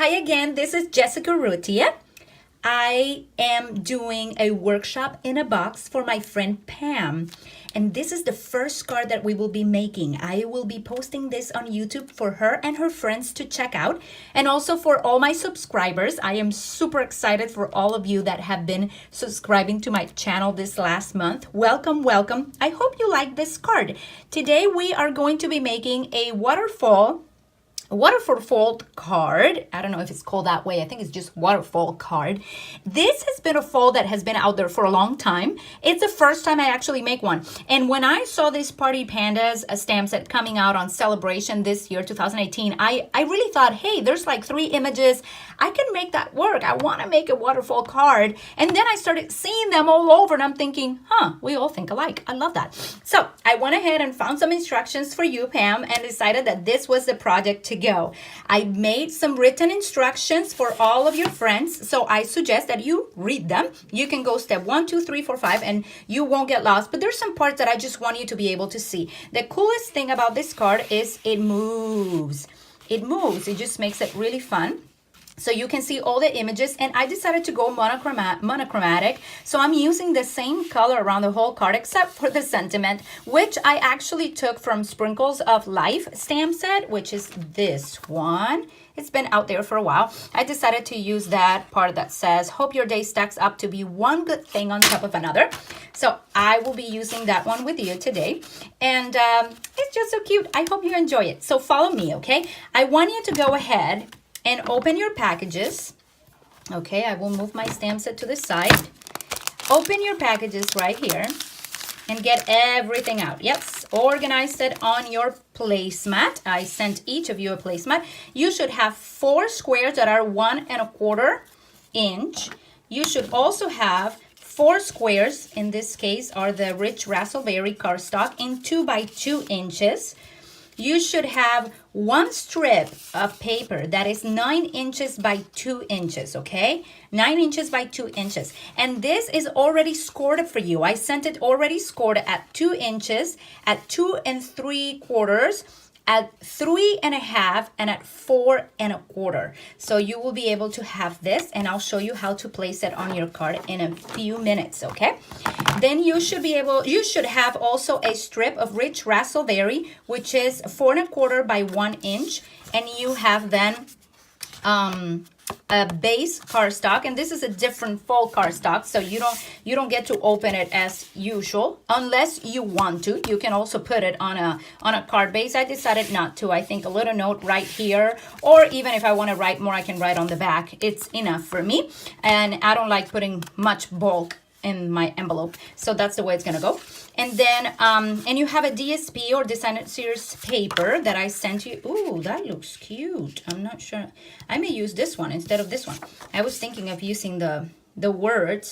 hi again. This is Jessica Rutia. I am doing a workshop in a box for my friend Pam. And this is the first card that we will be making. I will be posting this on YouTube for her and her friends to check out. And also for all my subscribers. I am super excited for all of you that have been subscribing to my channel this last month. Welcome, welcome. I hope you like this card. Today we are going to be making a waterfall card. I don't know if it's called that way. I think it's just waterfall card. This has been a fall that has been out there for a long time. It's the first time I actually make one. And when I saw this Party Pandas stamp set coming out on Celebration this year, 2018, I really thought, hey, there's like 3 images. I can make that work. I want to make a waterfall card. And then I started seeing them all over and I'm thinking, we all think alike. I love that. So I went ahead and found some instructions for you, Pam, and decided that this was the project to go. I made some written instructions for all of your friends, so I suggest that you read them. You can go step 1, 2, 3, 4, 5, and you won't get lost, but there's some parts that I just want you to be able to see. The coolest thing about this card is it moves. It moves. It just makes it really fun. So you can see all the images, and I decided to go monochromatic. So I'm using the same color around the whole card except for the sentiment, which I actually took from Sprinkles of Life stamp set, which is this one. It's been out there for a while. I decided to use that part that says, hope your day stacks up to be one good thing on top of another. So I will be using that one with you today. And it's just so cute. I hope you enjoy it. So follow me, okay? I want you to go ahead and open your packages. Okay, I will move my stamp set to the side. Open your packages right here and get everything out. Yes, organize it on your placemat. I sent each of you a placemat. You should have 4 squares that are 1 1/4 inch. You should also have 4 squares, in this case are the Rich Raspberry cardstock in 2 by 2 inches. You should have 1 strip of paper that is 9 inches by 2 inches, okay? 9 inches by 2 inches. And this is already scored for you. I sent it already scored at 2 inches, at 2 3/4, at 3 1/2, and at 4 1/4. So you will be able to have this, and I'll show you how to place it on your card in a few minutes, okay? Then you should have also a strip of Rich Raspberry, which is 4 1/4 by 1 inch, and you have then a base cardstock, and this is a different fall cardstock, so you don't get to open it as usual unless you want to. You can also put it on a card base. I decided not to. I think a little note right here, or even if I want to write more, I can write on the back. It's enough for me, and I don't like putting much bulk in my envelope, so that's the way it's gonna go. And then and you have a DSP or Designer Series paper that I sent you. Ooh, that looks cute. I'm not sure. I may use this one instead of this one. I was thinking of using the words.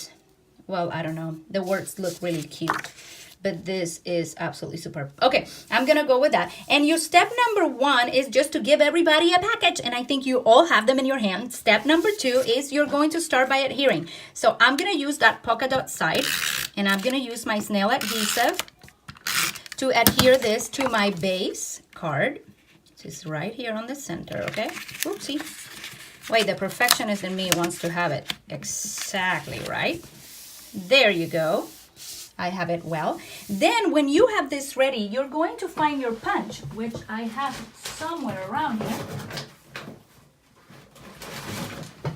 Well, I don't know. The words look really cute, but this is absolutely superb. Okay, I'm gonna go with that. And your step number 1 is just to give everybody a package, and I think you all have them in your hand. Step number 2 is you're going to start by adhering. So I'm gonna use that polka dot side, and I'm gonna use my snail adhesive to adhere this to my base card. This is right here on the center, okay? Oopsie. Wait, the perfectionist in me wants to have it exactly right. There you go. I have it well. Then when you have this ready, you're going to find your punch, which I have somewhere around here.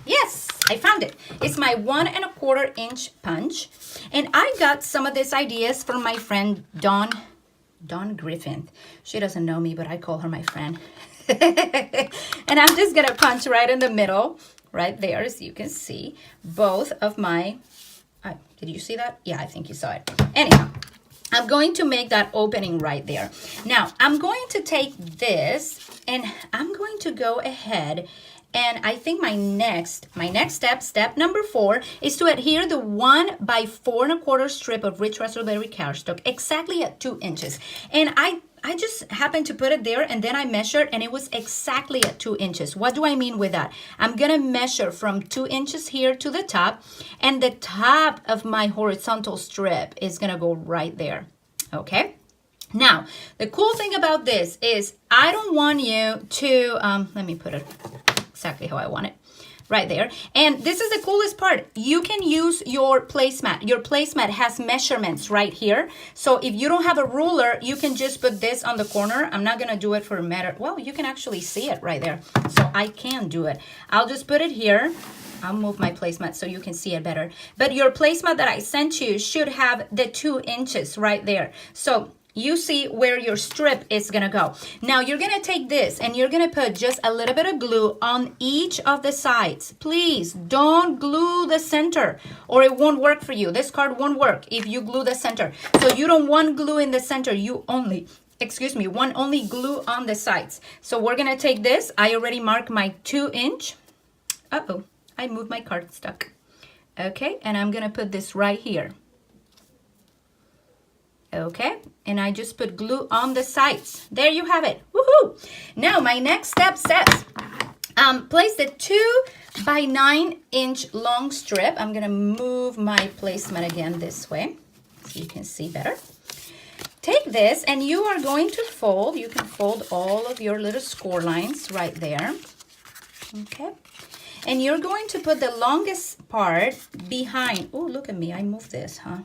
Yes, I found it. It's my 1 1/4 inch punch. And I got some of these ideas from my friend Dawn Griffin. She doesn't know me, but I call her my friend. And I'm just gonna punch right in the middle, right there, as you can see, both of my did you see that? Yeah, I think you saw it. Anyhow, I'm going to make that opening right there. Now, I'm going to take this and I'm going to go ahead, and I think my next step number 4, is to adhere the 1 by 4 1/4 strip of Rich Raspberry cardstock exactly at 2 inches. And I just happened to put it there, and then I measured, and it was exactly at 2 inches. What do I mean with that? I'm gonna measure from 2 inches here to the top, and the top of my horizontal strip is gonna go right there, okay? Now, the cool thing about this is I don't want you to, let me put it exactly how I want it. Right there. And this is the coolest part. You can use your placemat. Your placemat has measurements right here. So if you don't have a ruler, you can just put this on the corner. I'm not going to do it for a matter. Well, you can actually see it right there. So I can do it. I'll just put it here. I'll move my placemat so you can see it better. But your placemat that I sent you should have the 2 inches right there. So you see where your strip is gonna go. Now you're gonna take this and you're gonna put just a little bit of glue on each of the sides. Please don't glue the center or it won't work for you. This card won't work if you glue the center. So you don't want glue in the center. You only, want only glue on the sides. So we're gonna take this. I already marked my 2 inch. Uh-oh, I moved my cardstock. Okay, and I'm gonna put this right here. Okay, and I just put glue on the sides. There you have it. Woohoo! Now my next step says, place the 2 by 9 inch long strip. I'm gonna move my placemat again this way so you can see better. Take this and you are going to fold. You can fold all of your little score lines right there. Okay, and you're going to put the longest part behind. Oh, look at me, I moved this, huh?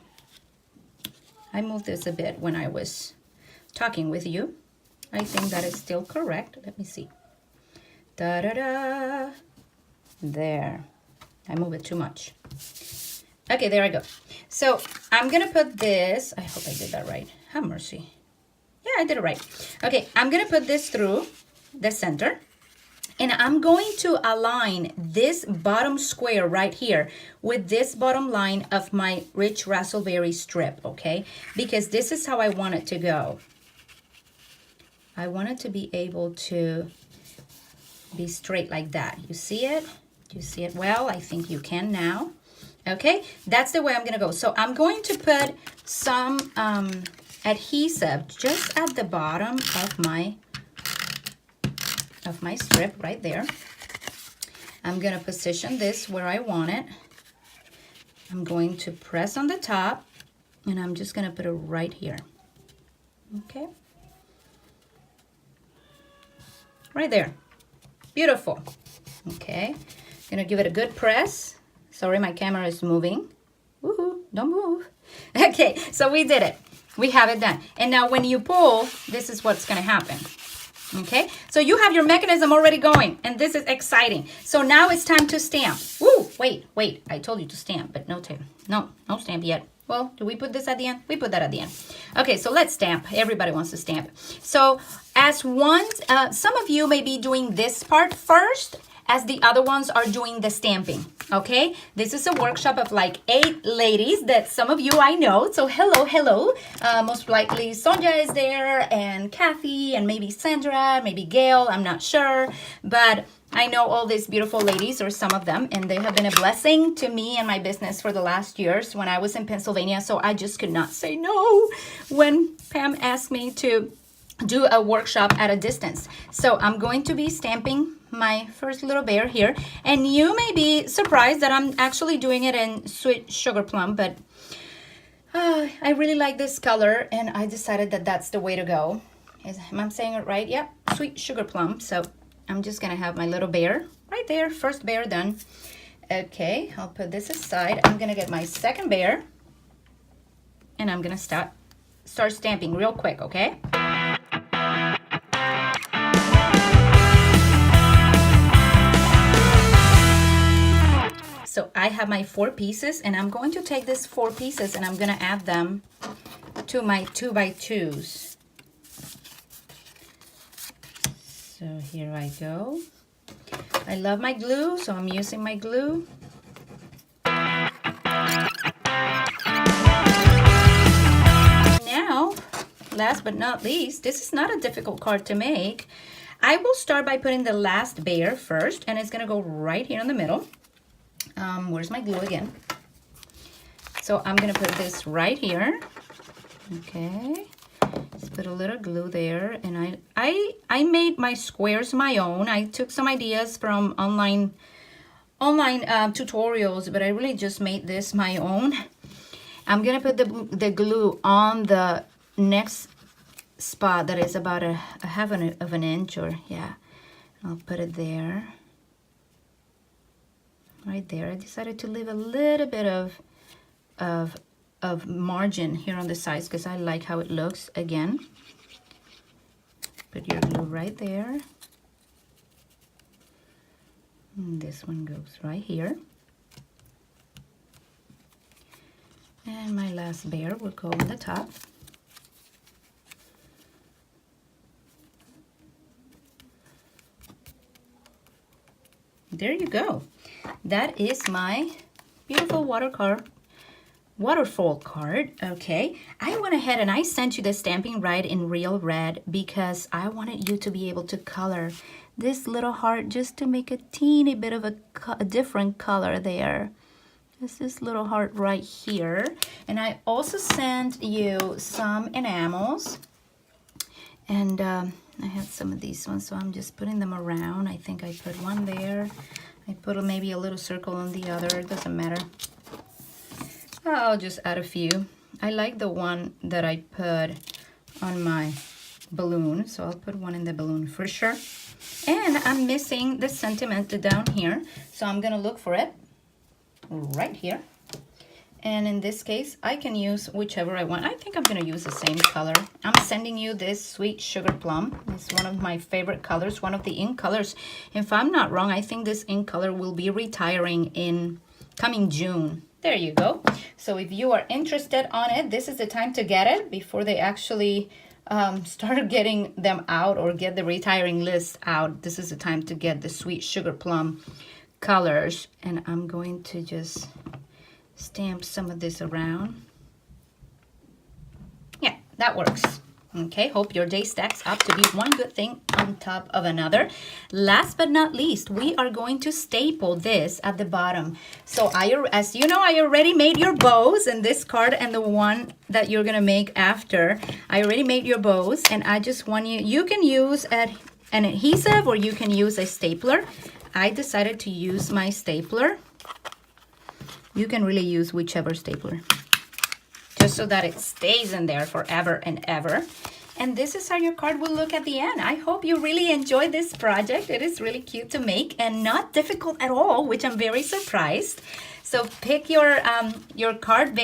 I moved this a bit when I was talking with you. I think that is still correct. Let me see. Da-da-da. There. I move it too much. Okay, there I go. So I'm gonna put this. I hope I did that right. Have mercy. Yeah, I did it right. Okay, I'm gonna put this through the center. And I'm going to align this bottom square right here with this bottom line of my rich raspberry strip, okay? Because this is how I want it to go. I want it to be able to be straight like that. You see it? Do you see it well? I think you can now. Okay, that's the way I'm gonna go. So I'm going to put some adhesive just at the bottom of my strip right there. I'm gonna position this where I want it. I'm going to press on the top and I'm just gonna put it right here. Okay. Right there. Beautiful. Okay. Gonna give it a good press. Sorry, my camera is moving. Woohoo, don't move. Okay, so we did it. We have it done. And now when you pull, this is what's gonna happen. Okay, so you have your mechanism already going, and this is exciting. So now it's time to stamp. Woo, wait, I told you to stamp, but no tape. No stamp yet. Well, do we put this at the end? We put that at the end. Okay, so let's stamp. Everybody wants to stamp. So as one, some of you may be doing this part first, as the other ones are doing the stamping, okay? This is a workshop of like 8 ladies that some of you I know. So hello. Most likely Sonja is there, and Kathy, and maybe Sandra, maybe Gail, I'm not sure. But I know all these beautiful ladies, or some of them, and they have been a blessing to me and my business for the last years when I was in Pennsylvania. So I just could not say no when Pam asked me to do a workshop at a distance. So I'm going to be stamping my first little bear here, and you may be surprised that I'm actually doing it in Sweet Sugar Plum, but I really like this color and I decided that that's the way to go. Am I saying it right? Yeah, Sweet Sugar Plum. So I'm just gonna have my little bear right there. First bear done. Okay, I'll put this aside. I'm gonna get my second bear and I'm gonna start stamping real quick, okay? So I have my 4 pieces, and I'm going to take these 4 pieces and I'm gonna add them to my 2x2s. So here I go. I love my glue, so I'm using my glue. Now, last but not least, this is not a difficult card to make. I will start by putting the last bear first, and it's gonna go right here in the middle. Where's my glue again? So I'm gonna put this right here. Okay, just put a little glue there, and I made my squares my own. I took some ideas from online tutorials, but I really just made this my own. I'm gonna put the glue on the next spot that is about a half of an inch, or yeah, I'll put it there. right there. I decided to leave a little bit of margin here on the sides because I like how it looks. Again, put your glue right there. And this one goes right here. And my last bear will go on the top. There you go. That is my beautiful waterfall card. Okay, I went ahead and I sent you the stamping right in real red because I wanted you to be able to color this little heart just to make a teeny bit of a different color there. Just this little heart right here. And I also sent you some enamels. And I have some of these ones, so I'm just putting them around. I think I put one there. I put maybe a little circle on the other. It doesn't matter. I'll just add a few. I like the one that I put on my balloon, so I'll put one in the balloon for sure. And I'm missing the sentiment down here, so I'm gonna look for it right here. And in this case, I can use whichever I want. I think I'm gonna use the same color. I'm sending you this Sweet Sugar Plum. It's one of my favorite colors, one of the ink colors. If I'm not wrong, I think this ink color will be retiring in coming June. There you go. So if you are interested on it, this is the time to get it before they actually start getting them out or get the retiring list out. This is the time to get the Sweet Sugar Plum colors. And I'm going to just stamp some of this around. Yeah, that works. Okay, hope your day stacks up to be one good thing on top of another. Last but not least, we are going to staple this at the bottom. So as you know, I already made your bows in this card and the one that you're gonna make after. I already made your bows, and I just want you can use an adhesive or you can use a stapler. I decided to use my stapler. You can really use whichever stapler, just so that it stays in there forever and ever. And this is how your card will look at the end. I hope you really enjoyed this project. It is really cute to make and not difficult at all, which I'm very surprised. So pick your card,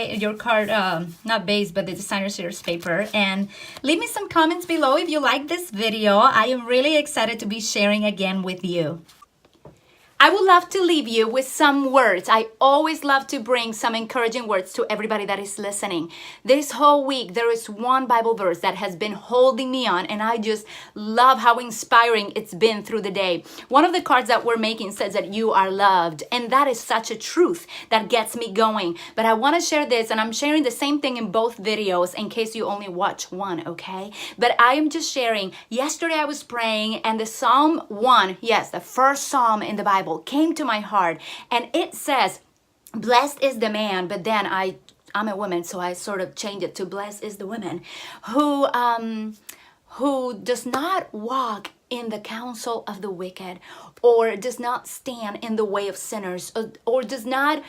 not base, but the designer series paper, and leave me some comments below if you like this video. I am really excited to be sharing again with you. I would love to leave you with some words. I always love to bring some encouraging words to everybody that is listening. This whole week, there is one Bible verse that has been holding me on, and I just love how inspiring it's been through the day. One of the cards that we're making says that you are loved, and that is such a truth that gets me going. But I want to share this, and I'm sharing the same thing in both videos in case you only watch one, okay? But I am just sharing. Yesterday I was praying, and the Psalm 1, yes, the first Psalm in the Bible, came to my heart, and it says, blessed is the man, but then I'm a woman, so I sort of changed it to blessed is the woman who does not walk in the counsel of the wicked, or does not stand in the way of sinners, or does not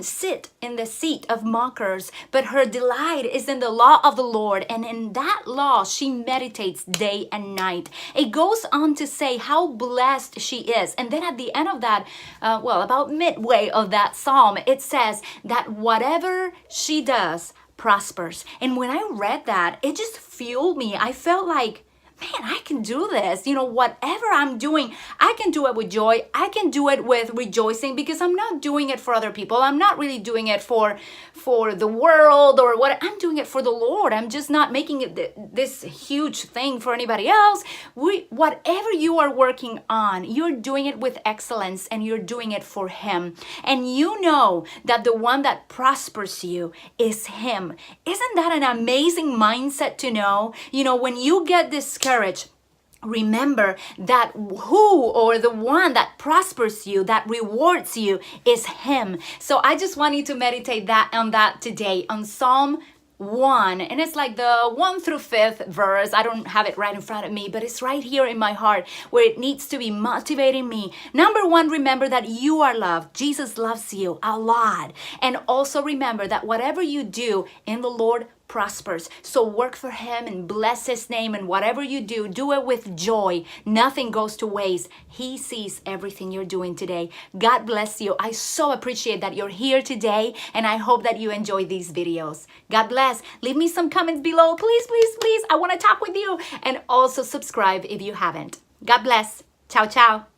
sit in the seat of mockers, but her delight is in the law of the Lord, and in that law she meditates day and night. It goes on to say how blessed she is, and then at the end of that, about midway of that psalm, it says that whatever she does prospers. And when I read that, it just fueled me. I felt like, man, I can do this. You know, whatever I'm doing, I can do it with joy. I can do it with rejoicing, because I'm not doing it for other people. I'm not really doing it for the world or what. I'm doing it for the Lord. I'm just not making it this huge thing for anybody else. Whatever you are working on, you're doing it with excellence, and you're doing it for Him. And you know that the one that prospers you is Him. Isn't that an amazing mindset to know? You know, when you get discouraged, remember that the one that prospers you, that rewards you, is Him. So I just want you to meditate on that today, on Psalm 1, and it's like the 1 through 5th verse. I don't have it right in front of me, but it's right here in my heart where it needs to be motivating me. Number 1, remember that you are loved. Jesus loves you a lot. And also remember that whatever you do in the Lord prospers. So work for him and bless his name, and whatever you do, do it with joy. Nothing goes to waste. He sees everything you're doing today. God bless you. I so appreciate that you're here today, and I hope that you enjoy these videos. God bless. Leave me some comments below. Please, please, please. I want to talk with you. And also subscribe if you haven't. God bless. Ciao, ciao.